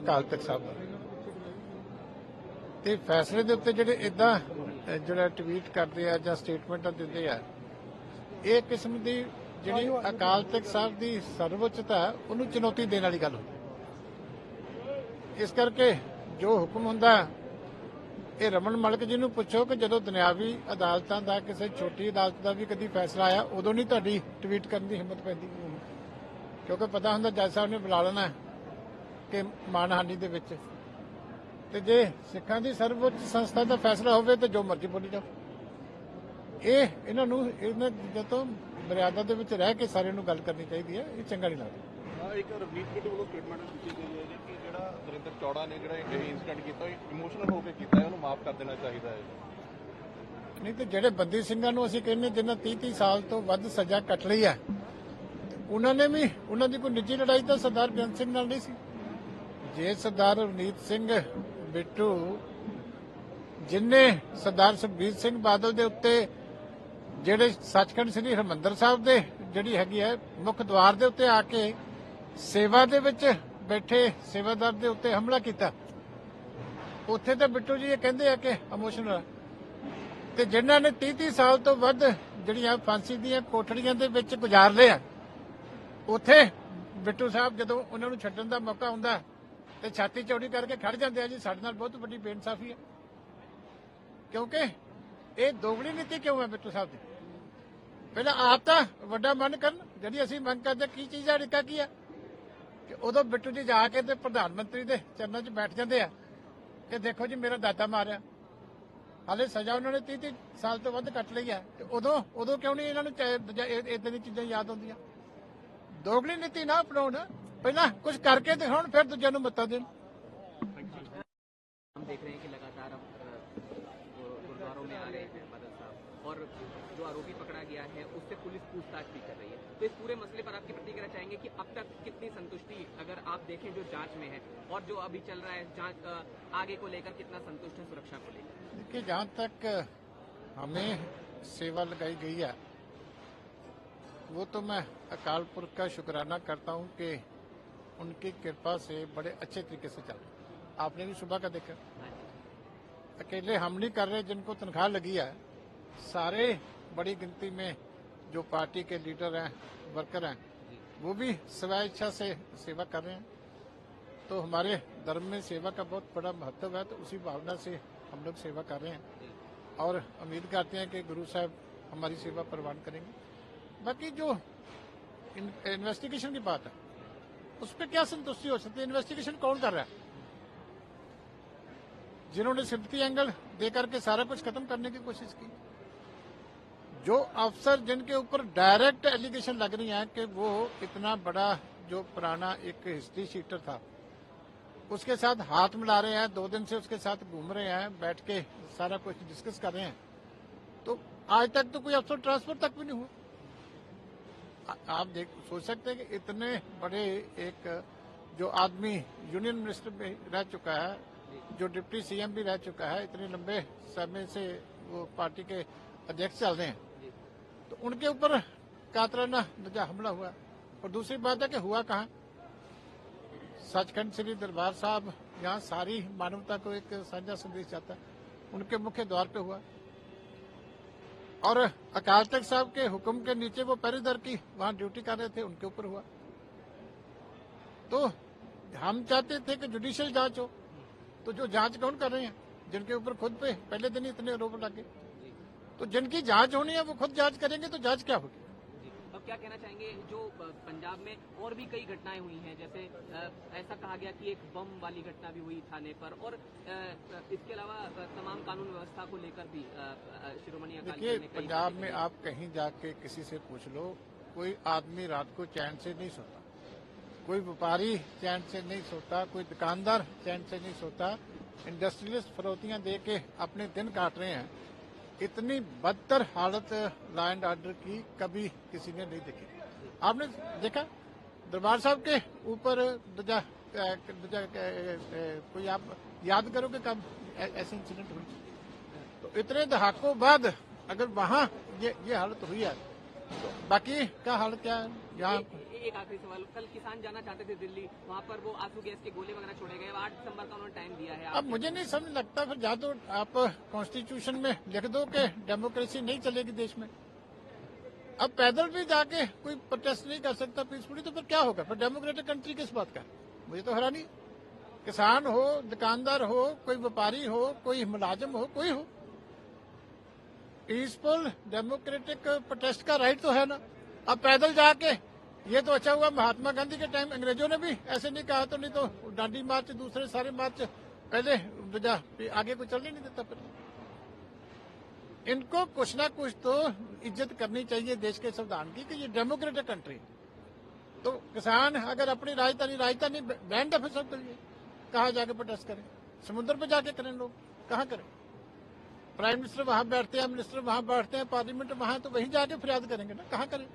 ਅਕਾਲ ਤਖਤ ਸਾਹਿਬ ਦਾ ਤੇ ਫੈਸਲੇ ਦੇ ਉੱਤੇ ਜਿਹੜੇ ਇਦਾਂ ਜਿਹੜਾ ਟਵੀਟ ਕਰਦੇ ਆ ਜਾਂ ਸਟੇਟਮੈਂਟਾਂ ਦਿੰਦੇ ਆ, ਇਹ ਕਿਸਮ ਦੀ ਜਿਹੜੀ ਅਕਾਲ ਤਖਤ ਸਾਹਿਬ ਦੀ ਸਰਵਉੱਚਤਾ ਉਹਨੂੰ ਚੁਣੌਤੀ ਦੇਣ ਵਾਲੀ ਗੱਲ ਹੁੰਦੀ। ਇਸ ਕਰਕੇ ਜੋ ਹੁਕਮ ਹੁੰਦਾ ਇਹ ਰਮਨ ਮਲਿਕ ਜੀ ਨੂੰ ਪੁੱਛੋ ਕਿ ਜਦੋਂ ਦੁਨਿਆਵੀ ਅਦਾਲਤਾਂ ਦਾ ਕਿਸੇ ਛੋਟੀ ਅਦਾਲਤ ਦਾ ਵੀ ਕਦੀ ਫੈਸਲਾ ਆਇਆ ਉਦੋਂ ਨਹੀਂ ਤੁਹਾਡੀ ਟਵੀਟ ਕਰਨ ਦੀ ਹਿੰਮਤ ਪੈਂਦੀ, ਕਿਉਂਕਿ ਪਤਾ ਹੁੰਦਾ ਜੱਜ ਸਾਹਿਬ ਨੇ ਬੁਲਾ ਲੈਣਾ ਕਿ ਮਾਨਹਾਨੀ ਦੇ ਵਿੱਚ। ਤੇ ਜੇ ਸਿੱਖਾਂ ਦੀ ਸਰਵਉੱਚ ਸੰਸਥਾ ਦਾ ਫੈਸਲਾ ਹੋਵੇ ਤੇ ਜੋ ਮਰਜ਼ੀ ਬੋਲੀ ਜਾਓ। ਇਹਨਾਂ ਨੂੰ ਇਹਨਾਂ ਚੀਜ਼ਾਂ ਤੋਂ ਮਰਿਆਦਾ ਦੇ ਵਿੱਚ ਰਹਿ ਕੇ ਸਾਰਿਆਂ ਨੂੰ ਗੱਲ ਕਰਨੀ ਚਾਹੀਦੀ ਹੈ। ਇਹ ਚੰਗਾ ਨਹੀਂ ਲੱਗਦਾ। ਇੱਕ ਰਵਨੀਤ ਬਿੱਟੂ ਵੱਲੋਂ ਸਟੇਟਮੈਂਟ ਦਿੱਤੀ ਗਈ ਹੈ ਕਿ ਜਿਹੜਾ ਵਰਿੰਦਰ ਚੌੜਾ ਨੇ ਜਿਹੜਾ ਇਹ ਇੰਸੀਡੈਂਟ ਕੀਤਾ ਇਮੋਸ਼ਨਲ ਹੋ ਕੇ ਕੀਤਾ ਹੈ, ਉਹਨੂੰ ਮਾਫ ਕਰ ਦੇਣਾ ਚਾਹੀਦਾ ਹੈ। ਨਹੀਂ ਤੇ ਜਿਹੜੇ ਬੰਦੀ ਸਿੰਘਾਂ ਨੂੰ ਅਸੀਂ ਕਹਿੰਦੇ ਜਿਨ੍ਹਾਂ 30-30 ਸਾਲ ਤੋਂ ਵੱਧ ਸਜ਼ਾ ਕੱਟ ਲਈ ਹੈ, ਉਹਨਾਂ ਨੇ ਵੀ ਉਹਨਾਂ ਦੀ ਕੋਈ ਨਿੱਜੀ ਲੜਾਈ ਤਾਂ ਸਰਦਾਰ ਬੇਅੰਤ ਸਿੰਘ ਨਾਲ ਨਹੀਂ ਸੀ। ਜੇ ਸਰਦਾਰ ਰਵਨੀਤ ਸਿੰਘ ਬਿੱਟੂ ਜਿਨ੍ਹਾਂ ਸਰਦਾਰ ਸੁਖਬੀਰ ਸਿੰਘ ਬਾਦਲ ਦੇ ਉੱਤੇ ਜਿਹੜੇ ਸੱਚਖੰਡ ਸ੍ਰੀ ਹਰਿਮੰਦਰ ਸਾਹਿਬ ਦੇ ਜਿਹੜੀ ਹੈਗੀ ਹੈ ਮੁੱਖ ਦੁਆਰ ਦੇ ਉੱਤੇ ਆ ਕੇ ਸੇਵਾ ਦੇ ਵਿੱਚ ਬੈਠੇ ਸੇਵਾਦਾਰ ਦੇ ਉੱਤੇ ਹਮਲਾ ਕੀਤਾ, ਉੱਥੇ ਤਾਂ ਬਿੱਟੂ ਜੀ ਇਹ ਕਹਿੰਦੇ ਆ ਕਿ ਇਮੋਸ਼ਨਲ। ਤੇ ਜਿਨ੍ਹਾਂ ਨੇ 30-30 ਸਾਲ ਤੋਂ ਵੱਧ ਜਿਹੜੀਆਂ ਫਾਂਸੀ ਦੀਆਂ ਕੋਠੜੀਆਂ ਦੇ ਵਿੱਚ ਗੁਜ਼ਾਰ ਲਏ ਆ, ਉੱਥੇ ਬਿੱਟੂ ਸਾਹਿਬ ਜਦੋਂ ਉਹਨਾਂ ਨੂੰ ਛੱਡਣ ਦਾ ਮੌਕਾ ਹੁੰਦਾ ਤੇ ਛਾਤੀ ਚੌੜੀ ਕਰਕੇ ਖੜ ਜਾਂਦੇ ਆ ਜੀ, ਸਾਡੇ ਨਾਲ ਬਹੁਤ ਵੱਡੀ ਬੇਇਨਸਾਫੀ ਹੈ। ਕਿਉਂਕਿ ਇਹ ਦੋਗਲੀ ਨੀਤੀ ਕਿਉਂ ਹੈ ਬਿੱਟੂ ਸਾਹਿਬ ਦੀ? ਪਹਿਲਾਂ ਆਪ ਤਾਂ ਵੱਡਾ ਮਨ ਕਰਨ, ਜਿਹੜੀ ਅਸੀਂ ਮੰਗ ਕਰਦੇ ਕੀ ਚੀਜ਼ ਆ, ਅੜਿੱਕਾ ਕੀ ਆ ਕਿ ਉਦੋਂ ਬਿੱਟੂ ਜੀ ਜਾ ਕੇ ਤੇ ਪ੍ਰਧਾਨ ਮੰਤਰੀ ਦੇ ਚਰਨਾਂ 'ਚ ਬੈਠ ਜਾਂਦੇ ਆ ਕਿ ਦੇਖੋ ਜੀ ਮੇਰਾ ਦਾਦਾ ਮਾਰਿਆ, ਹਾਲੇ ਸਜ਼ਾ ਉਹਨਾਂ ਨੇ 30 ਸਾਲ ਤੋਂ ਵੱਧ ਕੱਟ ਲਈ ਹੈ। ਤੇ ਉਦੋਂ ਕਿਉਂ ਨਹੀਂ ਇਹਨਾਂ ਨੂੰ ਇਦਾਂ ਦੀਆਂ ਚੀਜ਼ਾਂ ਯਾਦ ਆਉਂਦੀਆਂ? ਦੋਗਲੀ ਨੀਤੀ ਨਾ ਅਪਣਾਉਣ, ਪਹਿਲਾਂ ਕੁਝ ਕਰਕੇ ਦਿਖਾਉਣ, ਫਿਰ ਦੂਜਿਆਂ ਨੂੰ ਮੱਤਾ ਦੇਣ। हम देख रहे हैं कि लगातार अब गुरुद्वारों में आ रहे हैं बादल साहब, और जो आरोपी पकड़ा गया है उससे पुलिस पूछताछ भी कर रही है। तो इस पूरे मसले पर आपकी प्रतिक्रिया चाहेंगे कि अब तक कितनी संतुष्टि, अगर आप देखें जो जांच में है और जो अभी चल रहा है जांच आगे को लेकर, कितना संतुष्ट है सुरक्षा को लेकर? देखिए, जहाँ तक हमें सेवा लगाई गई है वो तो मैं अकाल पुरख का शुक्राना करता हूँ कि उनकी कृपा से बड़े अच्छे तरीके से चल। आपने भी सुबह का देखा, अकेले हम नहीं कर रहे, जिनको तनख्वाह लगी है सारे बड़ी गिनती में जो पार्टी के लीडर हैं, वर्कर हैं, वो भी स्व इच्छा से सेवा कर रहे हैं। तो हमारे धर्म में सेवा का बहुत बड़ा महत्व है, तो उसी भावना से हम लोग सेवा कर रहे हैं और उम्मीद करते हैं कि गुरु साहब हमारी सेवा प्रवान करेंगे। बाकी जो इन्वेस्टिगेशन की बात है उस पर क्या संतुष्टि हो सकती है? इन्वेस्टिगेशन कौन कर रहा है? जिन्होंने सिंपैथी एंगल देकर के सारा कुछ खत्म करने की कोशिश की, जो अफसर जिनके ऊपर डायरेक्ट एलिगेशन लग रही है कि वो इतना बड़ा जो पुराना एक हिस्ट्री शीटर था उसके साथ हाथ मिला रहे हैं, 2 दिन से उसके साथ घूम रहे हैं, बैठ के सारा कुछ डिस्कस कर रहे हैं, तो आज तक तो कोई अफसर ट्रांसफर तक भी नहीं हुआ। आप सोच सकते हैं कि इतने बड़े एक जो आदमी यूनियन मिनिस्टर में रह चुका है, जो डिप्टी सीएम भी रह चुका है, इतने लंबे समय से वो पार्टी के अध्यक्ष चल रहे हैं, तो उनके ऊपर कातराना हमला हुआ। और दूसरी बात है कि हुआ कहाँ? सचखंड श्री दरबार साहब, यहाँ सारी मानवता को एक साझा संदेश जाता है, उनके मुख्य द्वार पे हुआ। और अकाल तख्त साहब के हुक्म के नीचे वो पहरेदार की वहां ड्यूटी कर रहे थे, उनके ऊपर हुआ। तो हम चाहते थे कि जुडिशियल जांच हो, तो जो जांच कौन कर रहे हैं? जिनके ऊपर खुद पे पहले दिन इतने आरोप लगे, तो जिनकी जांच होनी है वो खुद जांच करेंगे, तो जांच क्या होगी? अब क्या कहना चाहेंगे, जो पंजाब में और भी कई घटनाएं हुई हैं, जैसे ऐसा कहा गया कि एक बम वाली घटना भी हुई थाने पर, और इसके अलावा तमाम कानून व्यवस्था को लेकर भी शिरोमणि अकाली दल ने कई। पंजाब में आप कहीं जाके किसी से पूछ लो, कोई आदमी रात को चैन से नहीं सोता, कोई व्यापारी चैन से नहीं सोता, कोई दुकानदार चैन से नहीं सोता, इंडस्ट्रियलिस्ट फरोतियां दे के अपने दिन काट रहे हैं। इतनी बदतर हालत लॉ एंड ऑर्डर की कभी किसी ने नहीं देखी। आपने देखा दरबार साहब के ऊपर कोई आप याद करोगे कब ऐसे इंसिडेंट हुई? तो इतने दहाकों बाद अगर वहां ये हालत हुई है, तो बाकी का हालत क्या है? यहाँ एक आखिरी सवाल, कल किसान जाना चाहते थे दिल्ली, वहाँ पर वो आंसू गैस के गोले वगैरह छोड़े गए, 8 दिसंबर का उन्होंने टाइम दिया है। अब मुझे नहीं समझ लगता, फिर जा तो आप कॉन्स्टिट्यूशन में लिख दो कि डेमोक्रेसी नहीं चलेगी देश में। अब पैदल भी जाके कोई प्रोटेस्ट नहीं कर सकता पीसफुली, तो फिर क्या होगा? फिर डेमोक्रेटिक कंट्री किस बात का? मुझे तो हैरानी। किसान हो, दुकानदार हो, कोई व्यापारी हो, कोई मुलाजिम हो, कोई हो, पीसफुल डेमोक्रेटिक प्रोटेस्ट का राइट तो है ना। अब पैदल जाके, ये तो अच्छा हुआ महात्मा गांधी के टाइम अंग्रेजों ने भी ऐसे नहीं कहा, तो नहीं तो डांडी मार्च, दूसरे सारे मार्च पहले वजह आगे कोई चलने नहीं देता। फिर इनको कुछ ना कुछ तो इज्जत करनी चाहिए देश के संविधान की कि ये डेमोक्रेटिक कंट्री। तो किसान अगर अपनी राजधानी बैंड है, फिर सब करिए, कहाँ जाके प्रोटेस्ट करें? समुद्र पे जाके करें लोग, कहाँ करें? प्राइम मिनिस्टर वहां बैठते हैं, मिनिस्टर वहां बैठते हैं, पार्लियामेंट वहां, तो वहीं जाके फरियाद करेंगे ना, कहाँ करें?